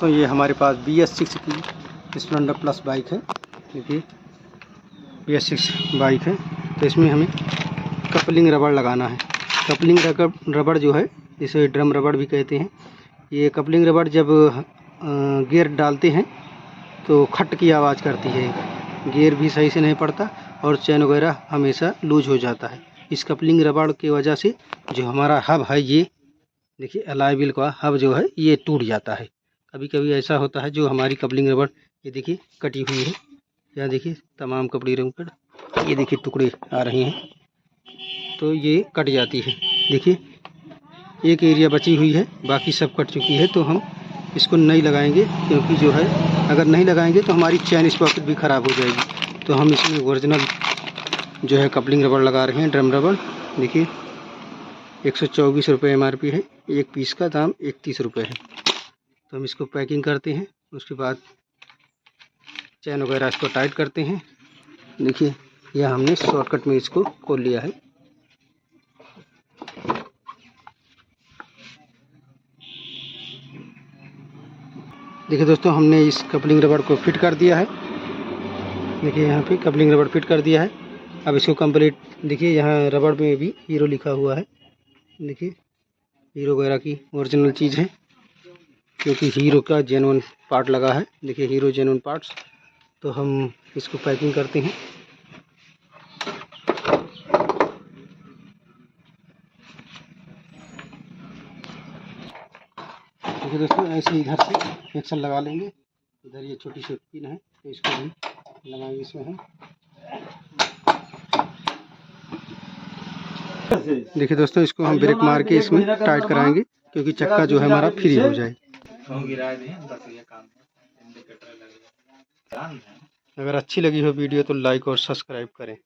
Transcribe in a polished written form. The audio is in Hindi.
तो ये हमारे पास BS6 की स्प्लेंडर प्लस बाइक है। देखिए BS6 बाइक है, तो इसमें हमें कपलिंग रबड़ लगाना है। कपलिंग रबड़ जो है, इसे ड्रम रबड़ भी कहते हैं। ये कपलिंग रबड़ जब गियर डालते हैं तो खट की आवाज़ करती है, गियर भी सही से नहीं पड़ता और चैन वगैरह हमेशा लूज हो जाता है। इस कपलिंग रबड़ की वजह से जो हमारा हब है, ये देखिए अलॉय व्हील का हब जो है ये टूट जाता है। कभी कभी ऐसा होता है जो हमारी कपलिंग रबड़ ये देखिए कटी हुई है, यहाँ देखिए तमाम कपड़ी रबड़ ये देखिए टुकड़े आ रहे हैं, तो ये कट जाती है। देखिए एक एरिया बची हुई है, बाकी सब कट चुकी है। तो हम इसको नहीं लगाएंगे, क्योंकि जो है अगर नहीं लगाएंगे तो हमारी चैन स्पॉकेट भी ख़राब हो जाएगी। तो हम इसमें ओरिजिनल जो है कपलिंग रबड़ लगा रहे हैं, ड्रम रबड़। देखिए 124 रुपये MRP है, एक पीस का दाम 31 रुपये है। तो हम इसको पैकिंग करते हैं, उसके बाद चैन वगैरह इसको टाइट करते हैं। देखिए यह हमने शॉर्टकट में इसको खोल लिया है। देखिए दोस्तों, हमने इस कपलिंग रबड़ को फिट कर दिया है। देखिए यहाँ पे कपलिंग रबड़ फिट कर दिया है। अब इसको कंप्लीट, देखिए यहाँ रबड़ में भी हीरो लिखा हुआ है। देखिए हीरो वगैरह की ओरिजिनल चीज़ है, क्योंकि हीरो का जेन्युइन पार्ट लगा है। देखिए हीरो जेन्युइन पार्ट्स। तो हम इसको पैकिंग करते हैं। देखिए दोस्तों, ऐसे इधर से एक्सल लगा लेंगे। इधर ये छोटी सी पिन है, तो इसको भी लगाएंगे इसमें हम। देखिए दोस्तों, इसको हम ब्रेक मार के इसमें टाइट कराएंगे, क्योंकि चक्का जो है हमारा फ्री हो जाए। अगर अच्छी लगी हो वीडियो तो लाइक और सब्सक्राइब करें।